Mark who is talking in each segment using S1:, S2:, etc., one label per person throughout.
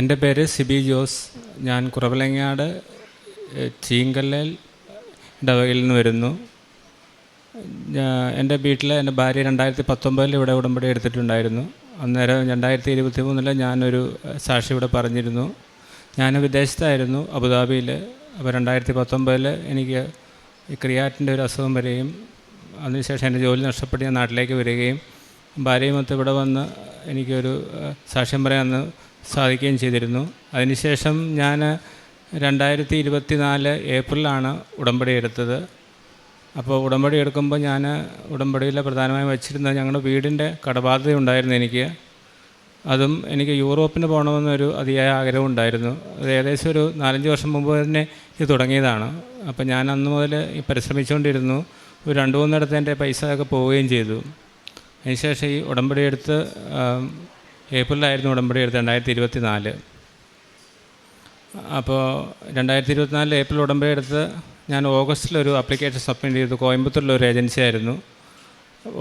S1: എൻ്റെ പേര് സിബി ജോസ്. ഞാൻ കുറവിലങ്ങാട് ചീങ്കല്ലേൽ ഇടവകയിൽ നിന്ന് വരുന്നു. എൻ്റെ വീട്ടിൽ എൻ്റെ ഭാര്യ 2019 ഇവിടെ ഉടമ്പടി എടുത്തിട്ടുണ്ടായിരുന്നു. അന്നേരം 2023 ഞാനൊരു സാക്ഷി ഇവിടെ പറഞ്ഞിരുന്നു. ഞാൻ വിദേശത്തായിരുന്നു, അബുദാബിയിൽ. അപ്പോൾ 2019 എനിക്ക് ക്രിയാറ്റിൻ്റെ ഒരു അസുഖം വരികയും അതിനുശേഷം എൻ്റെ ജോലി നഷ്ടപ്പെട്ട് ഞാൻ നാട്ടിലേക്ക് വരികയും ഭാര്യയുമൊത്ത് ഇവിടെ വന്ന് എനിക്കൊരു സാക്ഷ്യം പറയാൻ സാധിക്കുകയും ചെയ്തിരുന്നു. അതിനുശേഷം ഞാൻ 2024 ഏപ്രിലാണ് ഉടമ്പടി എടുത്തത്. അപ്പോൾ ഉടമ്പടി എടുക്കുമ്പോൾ ഞാൻ ഉടമ്പടിയിൽ പ്രധാനമായും വച്ചിരുന്നത് ഞങ്ങളുടെ വീടിൻ്റെ കടബാധ്യത ഉണ്ടായിരുന്നു എനിക്ക്. അതും എനിക്ക് യൂറോപ്പിന് പോകണമെന്നൊരു അതിയായ ആഗ്രഹം ഉണ്ടായിരുന്നു. അത് ഏകദേശം ഒരു 4-5 വർഷം മുമ്പ് തന്നെ ഇത് തുടങ്ങിയതാണ്. അപ്പോൾ ഞാൻ അന്ന് മുതൽ പരിശ്രമിച്ചുകൊണ്ടിരുന്നു. ഒരു 2-3 ഇടത്ത് എൻ്റെ പൈസ ഒക്കെ പോവുകയും ചെയ്തു. അതിനുശേഷം ഈ ഉടമ്പടി എടുത്ത് ഏപ്രിലായിരുന്നു ഉടമ്പടി എടുത്ത് 2024. അപ്പോൾ 2024 ഏപ്രിൽ ഉടമ്പടി എടുത്ത് ഞാൻ ഓഗസ്റ്റിലൊരു ആപ്ലിക്കേഷൻ സബ്മിറ്റ് ചെയ്തു. കോയമ്പത്തൂരിലൊരു ഏജൻസി ആയിരുന്നു.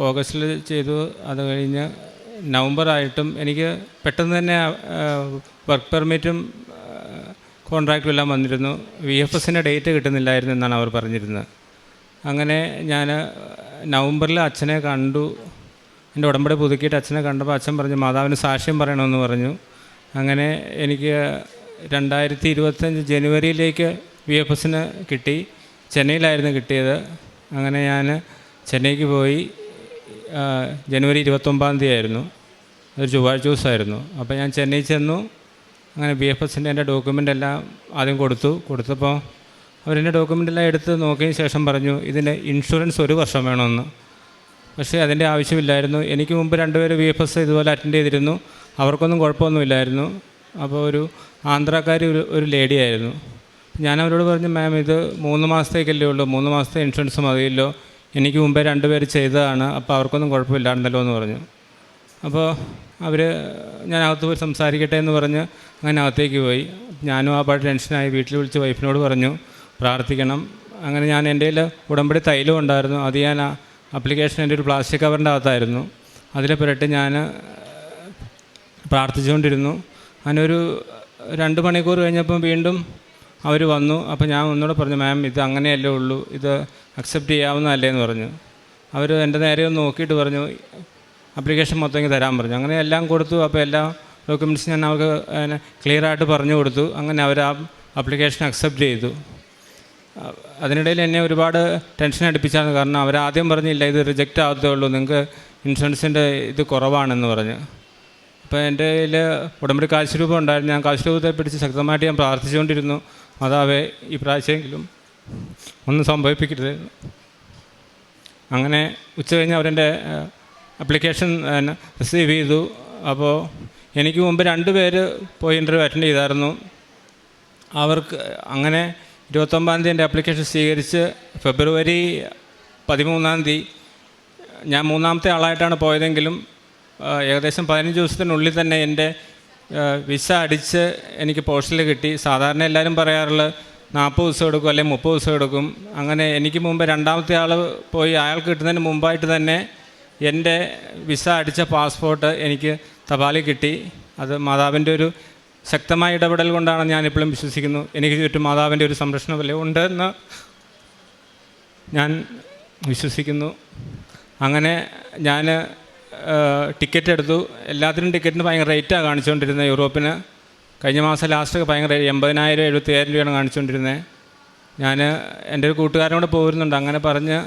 S1: ഓഗസ്റ്റിൽ ചെയ്തു. അത് കഴിഞ്ഞ് നവംബറായിട്ടും എനിക്ക് പെട്ടെന്ന് തന്നെ വർക്ക് പെർമിറ്റും കോൺട്രാക്റ്റും എല്ലാം വന്നിരുന്നു. VFSൻ്റെ ഡേറ്റ് കിട്ടുന്നില്ലായിരുന്നു എന്നാണ് അവർ പറഞ്ഞിരുന്നത്. അങ്ങനെ ഞാൻ നവംബറിൽ അച്ഛനെ കണ്ടു. എൻ്റെ ഉടമ്പടി പുതുക്കിയിട്ട് അച്ഛനെ കണ്ടപ്പോൾ അച്ഛൻ പറഞ്ഞു മാതാവിന് സാക്ഷ്യം പറയണമെന്ന് പറഞ്ഞു. അങ്ങനെ എനിക്ക് 2025 ജനുവരിയിലേക്ക് VFSന് കിട്ടി. ചെന്നൈയിലായിരുന്നു കിട്ടിയത്. അങ്ങനെ ഞാൻ ചെന്നൈക്ക് പോയി. ജനുവരി 29 ആയിരുന്നു, ഒരു ചൊവ്വാഴ്ച ദിവസമായിരുന്നു. അപ്പോൾ ഞാൻ ചെന്നൈ ചെന്നു. അങ്ങനെ VFSൻ്റെ എൻ്റെ ഡോക്യുമെൻ്റ് എല്ലാം ആദ്യം കൊടുത്തപ്പോൾ അവരെൻ്റെ ഡോക്യുമെൻ്റ് എല്ലാം എടുത്ത് നോക്കിയതിന് ശേഷം പറഞ്ഞു ഇതിന് ഇൻഷുറൻസ് 1 വർഷം വേണമെന്ന്. പക്ഷേ അതിൻ്റെ ആവശ്യമില്ലായിരുന്നു. എനിക്ക് മുമ്പ് 2 പേര് VFS ഇതുപോലെ അറ്റൻഡ് ചെയ്തിരുന്നു. അവർക്കൊന്നും കുഴപ്പമൊന്നുമില്ലായിരുന്നു. അപ്പോൾ ഒരു ആന്ധ്രാക്കാരി ഒരു ലേഡിയായിരുന്നു. ഞാൻ അവരോട് പറഞ്ഞു മാം ഇത് 3 മാസത്തേക്കല്ലേ ഉള്ളൂ, 3 മാസത്തെ ഇൻഷുറൻസ് മതിയല്ലോ, എനിക്ക് മുമ്പേ 2 പേര് ചെയ്തതാണ്, അപ്പോൾ അവർക്കൊന്നും കുഴപ്പമില്ലായിരുന്നല്ലോ എന്ന് പറഞ്ഞു. അപ്പോൾ ഞാൻ അകത്ത് പോയി സംസാരിക്കട്ടെ എന്ന് പറഞ്ഞ് അങ്ങനെ അകത്തേക്ക് പോയി. ഞാനും ആ പാട് ടെൻഷനായി. വീട്ടിൽ വിളിച്ച് വൈഫിനോട് പറഞ്ഞു പ്രാർത്ഥിക്കണം. അങ്ങനെ ഞാൻ എൻ്റെ കയ്യിൽ ഉടമ്പടി തൈലം ഉണ്ടായിരുന്നു. അത് ഞാൻ ആപ്ലിക്കേഷൻ എൻ്റെ ഒരു പ്ലാസ്റ്റിക് കവറിൻ്റെ അകത്തായിരുന്നു. അതിൽ പുരട്ടി ഞാൻ പ്രാർത്ഥിച്ചുകൊണ്ടിരുന്നു. അങ്ങനെ ഒരു 2 മണിക്കൂർ കഴിഞ്ഞപ്പം വീണ്ടും അവർ വന്നു. അപ്പോൾ ഞാൻ ഒന്നുകൂടെ പറഞ്ഞു മാം ഇത് അങ്ങനെയല്ലേ ഉള്ളൂ, ഇത് അക്സെപ്റ്റ് ചെയ്യാവുന്നതല്ലേ എന്ന് പറഞ്ഞു. അവർ എൻ്റെ നേരെ ഒന്ന് നോക്കിയിട്ട് പറഞ്ഞു ആപ്ലിക്കേഷൻ മൊത്തം തരാൻ പറഞ്ഞു. അങ്ങനെ എല്ലാം കൊടുത്തു. അപ്പോൾ എല്ലാ ഡോക്യുമെൻറ്റ്സും ഞാൻ അവർക്ക് ക്ലിയറായിട്ട് പറഞ്ഞു കൊടുത്തു. അങ്ങനെ അവർ ആ ആപ്ലിക്കേഷൻ അക്സെപ്റ്റ് ചെയ്തു. അതിനിടയിൽ എന്നെ ഒരുപാട് ടെൻഷൻ അടുപ്പിച്ചാണ്. കാരണം അവരാദ്യം പറഞ്ഞില്ല ഇത് റിജക്റ്റ് ആകത്തേ ഉള്ളൂ, നിങ്ങൾക്ക് ഇൻഷുറൻസിൻ്റെ ഇത് കുറവാണെന്ന് പറഞ്ഞു. അപ്പോൾ എൻ്റെ കയ്യിൽ ഉടമ്പടി കാശുരൂപം ഉണ്ടായിരുന്നു. ഞാൻ കാശുരൂപത്തെ പിടിച്ച് ശക്തമായിട്ട് ഞാൻ പ്രാർത്ഥിച്ചുകൊണ്ടിരുന്നു, മാതാവേ ഈ പ്രാവശ്യമെങ്കിലും ഒന്നും സംഭവിപ്പിക്കരുത്. അങ്ങനെ ഉച്ച കഴിഞ്ഞ് അവരെൻ്റെ ആപ്ലിക്കേഷൻ റിസീവ് ചെയ്തു. അപ്പോൾ എനിക്ക് മുമ്പ് 2 പേര് പോയി ഇൻ്റർവ്യൂ അറ്റൻഡ് ചെയ്തായിരുന്നു. അവർക്ക് അങ്ങനെ 29 എൻ്റെ ആപ്ലിക്കേഷൻ സ്വീകരിച്ച് ഫെബ്രുവരി 13 ഞാൻ 3ാമത്തെ ആളായിട്ടാണ് പോയതെങ്കിലും ഏകദേശം 15 ദിവസത്തിനുള്ളിൽ തന്നെ എൻ്റെ വിസ അടിച്ച് എനിക്ക് പോസ്റ്റിൽ കിട്ടി. സാധാരണ എല്ലാവരും പറയാറുള്ളത് 40 ദിവസം എടുക്കും അല്ലെങ്കിൽ 30 ദിവസം എടുക്കും. അങ്ങനെ എനിക്ക് മുമ്പ് 2ാമത്തെ ആൾ പോയി അയാൾക്ക് കിട്ടുന്നതിന് മുമ്പായിട്ട് തന്നെ എൻ്റെ വിസ അടിച്ച പാസ്പോർട്ട് എനിക്ക് തപാലിൽ കിട്ടി. അത് മാതാവിൻ്റെ ഒരു ശക്തമായ ഇടപെടൽ കൊണ്ടാണ് ഞാനിപ്പോഴും വിശ്വസിക്കുന്നു. എനിക്ക് ചുറ്റും മാതാവിൻ്റെ ഒരു സംരക്ഷണ വലയം ഉണ്ടെന്ന് ഞാൻ വിശ്വസിക്കുന്നു. അങ്ങനെ ഞാൻ ടിക്കറ്റ് എടുത്തു. എല്ലാത്തിനും ടിക്കറ്റിന് ഭയങ്കര റേറ്റാണ് കാണിച്ചുകൊണ്ടിരുന്നത്. യൂറോപ്പിന് കഴിഞ്ഞ മാസം ലാസ്റ്റൊക്കെ ഭയങ്കര 80,000 75,000 രൂപയാണ് കാണിച്ചുകൊണ്ടിരുന്നത്. ഞാൻ എൻ്റെ ഒരു കൂട്ടുകാരനോട് പോരുന്നുണ്ട്. അങ്ങനെ പറഞ്ഞ്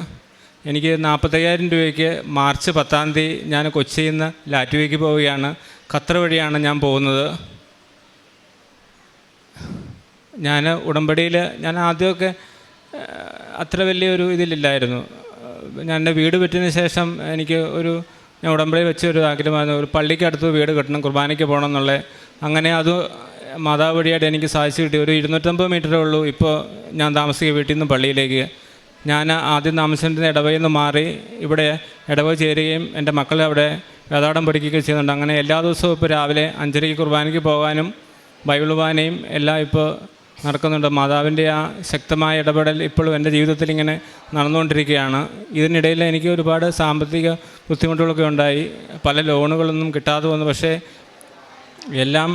S1: എനിക്ക് 45,000 രൂപയ്ക്ക് മാർച്ച് 10 ഞാൻ കൊച്ചിയിൽ നിന്ന് ലാറ്റ്വിയയ്ക്ക് പോവുകയാണ്. ഖത്തർ വഴിയാണ് ഞാൻ പോകുന്നത്. ഞാൻ ഉടമ്പടിയിൽ ഞാൻ ആദ്യമൊക്കെ അത്ര വലിയൊരു ഇതിലില്ലായിരുന്നു. ഞാൻ എൻ്റെ വീട് വിറ്റതിന് ശേഷം എനിക്ക് ഞാൻ ഉടമ്പടി വെച്ച ഒരു ആഗ്രഹമായിരുന്നു, ഒരു പള്ളിക്കടുത്ത് വീട് കെട്ടണം, കുർബാനയ്ക്ക് പോകണം എന്നുള്ളത്. അങ്ങനെ അത് മാതാവ് വഴിയായിട്ട് എനിക്ക് സാധിച്ചു കിട്ടി. ഒരു 250 മീറ്ററേ ഉള്ളൂ ഇപ്പോൾ ഞാൻ താമസിക്കുക വീട്ടിൽ നിന്ന് പള്ളിയിലേക്ക്. ഞാൻ ആദ്യം താമസിച്ചിരുന്ന ഇടവയിൽ നിന്ന് മാറി ഇവിടെ ഇടവ ചേരുകയും എൻ്റെ മക്കളെ അവിടെ വേദപാഠം പഠിക്കുകയും ചെയ്യുന്നുണ്ട്. അങ്ങനെ എല്ലാ ദിവസവും ഇപ്പോൾ രാവിലെ 5:30 കുർബാനയ്ക്ക് പോകാനും ബൈബിൾ വായനയും എല്ലാം ഇപ്പോൾ നടക്കുന്നുണ്ട്. മാതാവിൻ്റെ ആ ശക്തമായ ഇടപെടൽ ഇപ്പോഴും എൻ്റെ ജീവിതത്തിൽ ഇങ്ങനെ നടന്നുകൊണ്ടിരിക്കുകയാണ്. ഇതിനിടയിൽ എനിക്ക് ഒരുപാട് സാമ്പത്തിക ബുദ്ധിമുട്ടുകളൊക്കെ ഉണ്ടായി. പല ലോണുകളൊന്നും കിട്ടാതെ വന്നു. പക്ഷേ എല്ലാം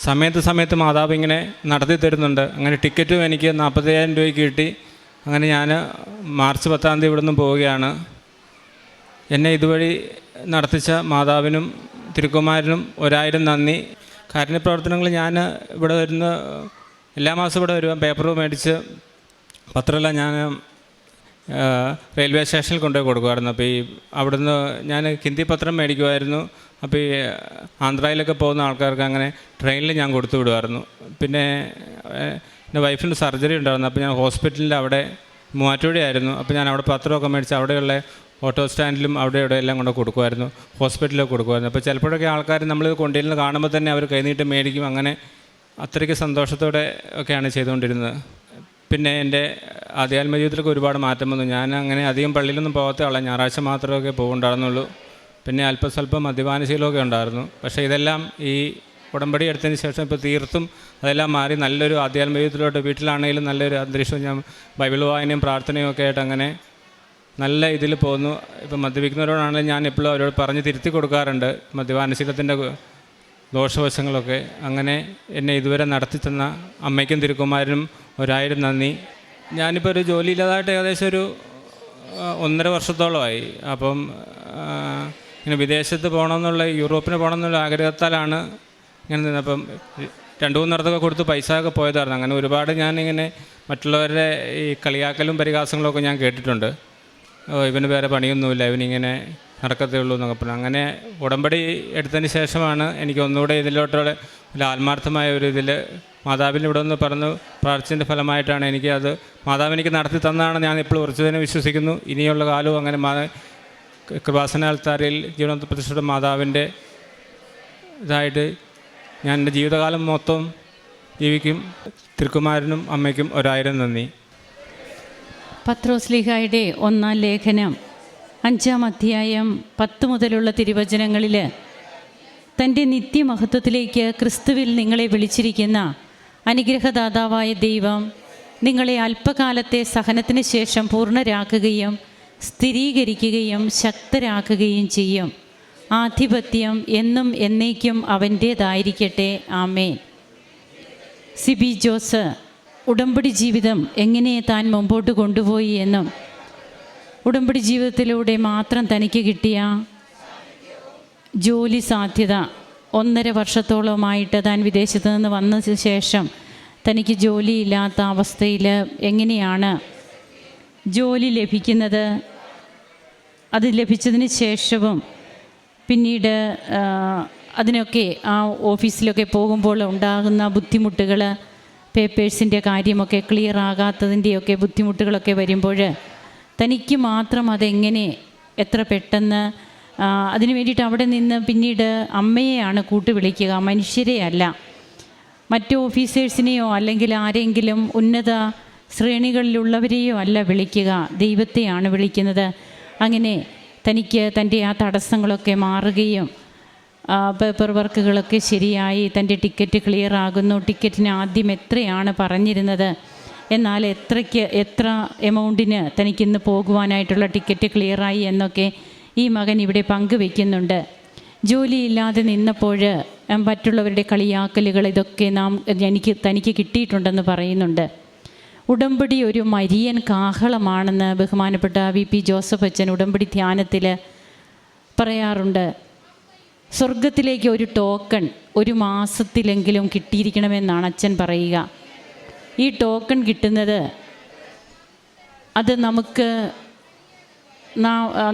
S1: സമയത്ത് മാതാവ് ഇങ്ങനെ നടത്തി തരുന്നുണ്ട്. അങ്ങനെ ടിക്കറ്റും എനിക്ക് 40,000 രൂപയ്ക്ക് കിട്ടി. അങ്ങനെ ഞാൻ മാർച്ച് 10 ഇവിടെ നിന്ന് പോവുകയാണ്. എന്നെ ഇതുവഴി നടത്തിച്ച മാതാവിനും തിരുക്കുമാരനും 1000 നന്ദി. കാരുണ്യ പ്രവർത്തനങ്ങൾ ഞാൻ ഇവിടെ വരുന്ന എല്ലാ മാസവും ഇവിടെ വരുവാൻ പേപ്പർ മേടിച്ച് പത്രമെല്ലാം ഞാൻ റെയിൽവേ സ്റ്റേഷനിൽ കൊണ്ടുപോയി കൊടുക്കുമായിരുന്നു. അപ്പോൾ അവിടുന്ന് ഞാൻ ഹിന്ദി പത്രം മേടിക്കുമായിരുന്നു. അപ്പോൾ ആന്ധ്രയിലൊക്കെ പോകുന്ന ആൾക്കാർക്ക് അങ്ങനെ ട്രെയിനിൽ ഞാൻ കൊടുത്തു വിടുമായിരുന്നു. പിന്നെ എൻ്റെ വൈഫിന് സർജറി ഉണ്ടായിരുന്നു. അപ്പോൾ ഞാൻ ഹോസ്പിറ്റലിൽ അവിടെ മൂവാറ്റുപുഴയായിരുന്നു. അപ്പോൾ ഞാൻ അവിടെ പത്രമൊക്കെ മേടിച്ച് അവിടെയുള്ള ഓട്ടോ സ്റ്റാൻഡിലും അവിടെ എല്ലാം കൊണ്ട് കൊടുക്കുമായിരുന്നു, ഹോസ്പിറ്റലിലൊക്കെ കൊടുക്കുമായിരുന്നു. അപ്പോൾ ചിലപ്പോഴൊക്കെ ആൾക്കാർ നമ്മളിത് കൊണ്ടുവരുന്ന കാണുമ്പോൾ തന്നെ അവർ കൈനീട്ട് മേടിക്കും. അങ്ങനെ അത്രയ്ക്ക് സന്തോഷത്തോടെ ഒക്കെയാണ് ചെയ്തുകൊണ്ടിരുന്നത്. പിന്നെ എൻ്റെ ആധ്യാത്മിക ജീവിതത്തിലൊക്കെ ഒരുപാട് മാറ്റം വന്നു. ഞാൻ അങ്ങനെ അധികം പള്ളിയിലൊന്നും പോകാത്ത ആളാണ്. ഞായറാഴ്ച മാത്രമൊക്കെ പോകുന്നുണ്ടായിരുന്നുള്ളൂ. പിന്നെ അല്പസ്വല്പം മദ്യപാനശീലമൊക്കെ ഉണ്ടായിരുന്നു. പക്ഷേ ഇതെല്ലാം ഈ ഉടമ്പടി എടുത്തതിന് ശേഷം ഇപ്പോൾ തീർത്തും അതെല്ലാം മാറി നല്ലൊരു ആധ്യാത്മിക ജീവിതത്തിലോട്ട്, വീട്ടിലാണെങ്കിലും നല്ലൊരു അന്തരീക്ഷവും, ഞാൻ ബൈബിൾ വായനയും പ്രാർത്ഥനയും ഒക്കെ ആയിട്ട് അങ്ങനെ നല്ല ഇതിൽ പോകുന്നു. ഇപ്പം മദ്യപിക്കുന്നവരോടാണെങ്കിലും ഞാൻ എപ്പോഴും അവരോട് പറഞ്ഞ് തിരുത്തി കൊടുക്കാറുണ്ട് മദ്യപാനശീലത്തിൻ്റെ ദോഷവശങ്ങളൊക്കെ. അങ്ങനെ എന്നെ ഇതുവരെ നടത്തി തന്ന അമ്മയ്ക്കും തിരുക്കുമാരനും 1000 നന്ദി. ഞാനിപ്പോൾ ഒരു ജോലിയില്ലാതായിട്ട് ഏകദേശം ഒരു 1.5 വർഷത്തോളമായി. അപ്പം ഇങ്ങനെ വിദേശത്ത് പോകണമെന്നുള്ള, യൂറോപ്പിന് പോകണമെന്നുള്ള ആഗ്രഹത്താലാണ് ഇങ്ങനെ നിന്നപ്പം 2-3 നടത്തൊക്കെ കൊടുത്ത് പൈസ ഒക്കെ പോയതായിരുന്നു. അങ്ങനെ ഒരുപാട് ഞാനിങ്ങനെ മറ്റുള്ളവരുടെ ഈ കളിയാക്കലും പരിഹാസങ്ങളൊക്കെ ഞാൻ കേട്ടിട്ടുണ്ട്. ഇവന് വേറെ പണിയൊന്നുമില്ല, ഇവനിങ്ങനെ നടക്കത്തേ ഉള്ളൂ എന്നൊക്കെ പറഞ്ഞു. അങ്ങനെ ഉടമ്പടി എടുത്തതിന് ശേഷമാണ് എനിക്ക് ഒന്നുകൂടെ ഇതിലോട്ടുള്ള ഒരു ആത്മാർത്ഥമായ ഒരു ഇതിൽ മാതാവിന് ഇവിടെ ഒന്ന് പറഞ്ഞു പ്രാർത്ഥിച്ചതിൻ്റെ ഫലമായിട്ടാണ് എനിക്ക് അത് മാതാവിനെനിക്ക് നടത്തി തന്നതാണ് ഞാൻ ഇപ്പോൾ ഉറച്ചതിനെ വിശ്വസിക്കുന്നു. ഇനിയുള്ള കാലവും അങ്ങനെ കൃപാസനാൽത്താരയിൽ ജീവന പ്രതിഷ്ഠിത മാതാവിൻ്റെ ഇതായിട്ട് ഞാൻ എൻ്റെ ജീവിതകാലം മൊത്തം ജീവിക്കും. തിരുക്കുമാരനും അമ്മയ്ക്കും 1000 നന്ദി.
S2: പത്രോസ്ലീഹായുടെ 1-ാം ലേഖനം 5-ാം അധ്യായം 10 മുതലുള്ള തിരുവചനങ്ങളിൽ തൻ്റെ നിത്യമഹത്വത്തിലേക്ക് ക്രിസ്തുവിൽ നിങ്ങളെ വിളിച്ചിരിക്കുന്ന അനുഗ്രഹദാതാവായ ദൈവം നിങ്ങളെ അല്പകാലത്തെ സഹനത്തിന് ശേഷം പൂർണ്ണരാക്കുകയും സ്ഥിരീകരിക്കുകയും ശക്തരാക്കുകയും ചെയ്യും. ആധിപത്യം എന്നും എന്നേക്കും അവൻ്റേതായിരിക്കട്ടെ. ആമേൻ. സിബി ജോസ് ഉടമ്പടി ജീവിതം എങ്ങനെ താൻ മുമ്പോട്ട് കൊണ്ടുപോയി എന്നും ഉടമ്പടി ജീവിതത്തിലൂടെ മാത്രം തനിക്ക് കിട്ടിയ ജോലി സാധ്യത 1.5 വർഷത്തോളമായിട്ട് താൻ വിദേശത്ത് നിന്ന് വന്നതിന് ശേഷം തനിക്ക് ജോലിയില്ലാത്ത അവസ്ഥയിൽ എങ്ങനെയാണ് ജോലി ലഭിക്കുന്നത്, അത് ലഭിച്ചതിന് ശേഷവും പിന്നീട് അതിനൊക്കെ ആ ഓഫീസിലൊക്കെ പോകുമ്പോൾ ഉണ്ടാകുന്ന ബുദ്ധിമുട്ടുകൾ, പേപ്പേഴ്സിൻ്റെ കാര്യമൊക്കെ ക്ലിയർ ആകാത്തതിൻ്റെയൊക്കെ ബുദ്ധിമുട്ടുകളൊക്കെ വരുമ്പോൾ തനിക്ക് മാത്രം അതെങ്ങനെ എത്ര പെട്ടെന്ന് അതിനു വേണ്ടിയിട്ട് അവിടെ നിന്ന് പിന്നീട് അമ്മയെയാണ് കൂട്ടുവിളിക്കുക, മനുഷ്യരെ അല്ല, മറ്റു ഓഫീസേഴ്സിനെയോ അല്ലെങ്കിൽ ആരെങ്കിലും ഉന്നത ശ്രേണികളിലുള്ളവരെയോ അല്ല വിളിക്കുക, ദൈവത്തെയാണ് വിളിക്കുന്നത്. അങ്ങനെ തനിക്ക് തൻ്റെ ആ തടസ്സങ്ങളൊക്കെ മാറുകയും പേപ്പർ വർക്കുകളൊക്കെ ശരിയായി തൻ്റെ ടിക്കറ്റ് ക്ലിയർ ആകുന്നു. ടിക്കറ്റിന് ആദ്യം എത്രയാണ് പറഞ്ഞിരുന്നത്, എന്നാൽ എത്ര എമൗണ്ടിന് തനിക്കിന്ന് പോകുവാനായിട്ടുള്ള ടിക്കറ്റ് ക്ലിയറായി എന്നൊക്കെ ഈ മകൻ ഇവിടെ പങ്കുവെക്കുന്നുണ്ട്. ജോലിയില്ലാതെ നിന്നപ്പോൾ മറ്റുള്ളവരുടെ കളിയാക്കലുകൾ ഇതൊക്കെ തനിക്ക് കിട്ടിയിട്ടുണ്ടെന്ന് പറയുന്നുണ്ട്. ഉടമ്പടി ഒരു മരിയൻ കാഹളമാണെന്ന് ബഹുമാനപ്പെട്ട VP ജോസഫ് അച്ഛൻ ഉടമ്പടി ധ്യാനത്തിൽ പറയാറുണ്ട്. സ്വർഗത്തിലേക്ക് ഒരു ടോക്കൺ 1 മാസത്തിലെങ്കിലും കിട്ടിയിരിക്കണമെന്നാണ് അച്ഛൻ പറയുക. ഈ ടോക്കൺ കിട്ടുന്നത് അത്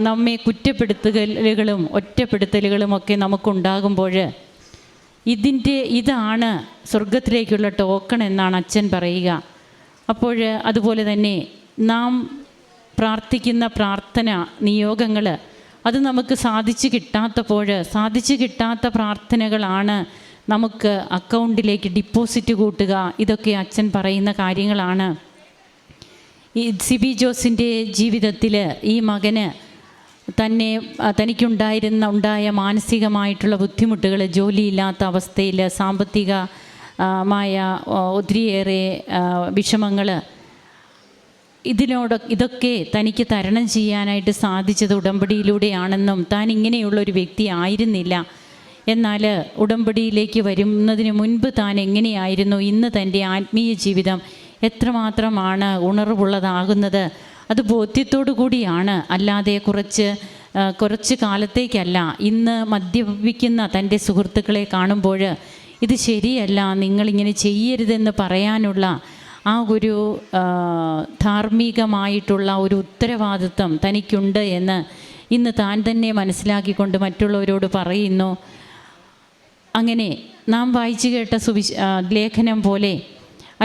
S2: നമ്മെ കുറ്റപ്പെടുത്തലുകളും ഒറ്റപ്പെടുത്തലുകളും ഒക്കെ നമുക്കുണ്ടാകുമ്പോൾ ഇതാണ് സ്വർഗത്തിലേക്കുള്ള ടോക്കൺ എന്നാണ് അച്ഛൻ പറയുക. അപ്പോൾ അതുപോലെ തന്നെ നാം പ്രാർത്ഥിക്കുന്ന പ്രാർത്ഥന നിയോഗങ്ങൾ അത് നമുക്ക് സാധിച്ചു കിട്ടാത്ത പ്രാർത്ഥനകളാണ് നമുക്ക് അക്കൗണ്ടിലേക്ക് ഡിപ്പോസിറ്റ് കൂട്ടുക. ഇതൊക്കെ അച്ഛൻ പറയുന്ന കാര്യങ്ങളാണ്. ഈ സിബി ജോസിൻ്റെ ജീവിതത്തിൽ ഈ മകന് തനിക്കുണ്ടായ മാനസികമായിട്ടുള്ള ബുദ്ധിമുട്ടുകൾ, ജോലിയില്ലാത്ത അവസ്ഥയിൽ സാമ്പത്തികമായ ഒത്തിരിയേറെ വിഷമങ്ങൾ, ഇതൊക്കെ തനിക്ക് തരണം ചെയ്യാനായിട്ട് സാധിച്ചത് ഉടമ്പടിയിലൂടെയാണെന്നും താൻ ഇങ്ങനെയുള്ളൊരു വ്യക്തി ആയിരുന്നില്ല എന്നാൽ ഉടമ്പടിയിലേക്ക് വരുന്നതിന് മുൻപ് താൻ എങ്ങനെയായിരുന്നു, ഇന്ന് തൻ്റെ ആത്മീയ ജീവിതം എത്രമാത്രമാണ് ഉണർവുള്ളതാകുന്നത്, അത് ബോധ്യത്തോടു കൂടിയാണ്. അല്ലാതെ കുറച്ച് കാലത്തേക്കല്ല. ഇന്ന് മദ്യപിക്കുന്ന തൻ്റെ സുഹൃത്തുക്കളെ കാണുമ്പോൾ ഇത് ശരിയല്ല, നിങ്ങളിങ്ങനെ ചെയ്യരുതെന്ന് പറയാനുള്ള ആ ഒരു ധാർമ്മികമായിട്ടുള്ള ഒരു ഉത്തരവാദിത്വം തനിക്കുണ്ട് എന്ന് ഇന്ന് താൻ തന്നെ മനസ്സിലാക്കിക്കൊണ്ട് മറ്റുള്ളവരോട് പറയുന്നു. അങ്ങനെ നാം വായിച്ചു കേട്ട ലേഖനം പോലെ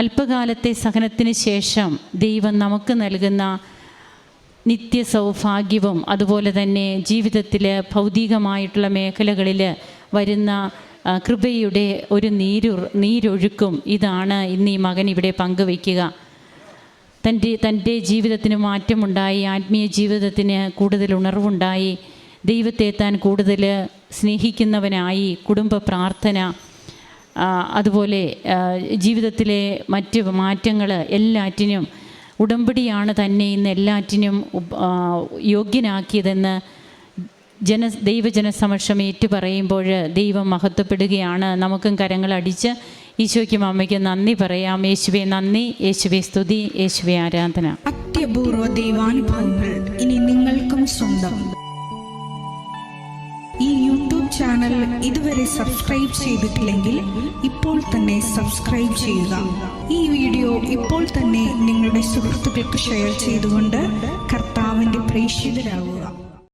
S2: അല്പകാലത്തെ സഹനത്തിന് ശേഷം ദൈവം നമുക്ക് നൽകുന്ന നിത്യസൗഭാഗ്യവും അതുപോലെ തന്നെ ജീവിതത്തിൽ ഭൗതികമായിട്ടുള്ള മേഖലകളിൽ വരുന്ന കൃപയുടെ ഒരു നീരൊഴുക്കും ഇതാണ് ഇന്ന് ഈ മകൻ ഇവിടെ പങ്കുവയ്ക്കുക. തൻ്റെ ജീവിതത്തിന് മാറ്റമുണ്ടായി, ആത്മീയ ജീവിതത്തിന് കൂടുതൽ ഉണർവുണ്ടായി, ദൈവത്തെ താൻ കൂടുതൽ സ്നേഹിക്കുന്നവനായി, കുടുംബ പ്രാർത്ഥന, അതുപോലെ ജീവിതത്തിലെ മറ്റ് മാറ്റങ്ങൾ എല്ലാറ്റിനും ഉടമ്പടിയാണ് തന്നെ ഇന്ന് എല്ലാറ്റിനും യോഗ്യനാക്കിയതെന്ന് ദൈവജനസമക്ഷം ഏറ്റുപറയുമ്പോൾ ദൈവം മഹത്വപ്പെടുകയാണ്. നമുക്കും കരങ്ങളടിച്ച് ഈശോയ്ക്കും അമ്മയ്ക്കും നന്ദി പറയാം. യേശുവേ നന്ദി, യേശുവേ സ്തുതി, യേശുവേ ആരാധന.
S3: അത്യപൂർവ ദൈവാനുഭവങ്ങൾ ഇനി നിങ്ങൾക്കും സ്വന്തം. ഈ യൂട്യൂബ് ചാനൽ ഇതുവരെ സബ്സ്ക്രൈബ് ചെയ്തിട്ടില്ലെങ്കിൽ ഇപ്പോൾ തന്നെ സബ്സ്ക്രൈബ് ചെയ്യുക. ഈ വീഡിയോ ഇപ്പോൾ തന്നെ നിങ്ങളുടെ സുഹൃത്തുക്കൾക്ക് ഷെയർ ചെയ്തുകൊണ്ട് കർത്താവിൻ്റെ പ്രേക്ഷിതരാകുക.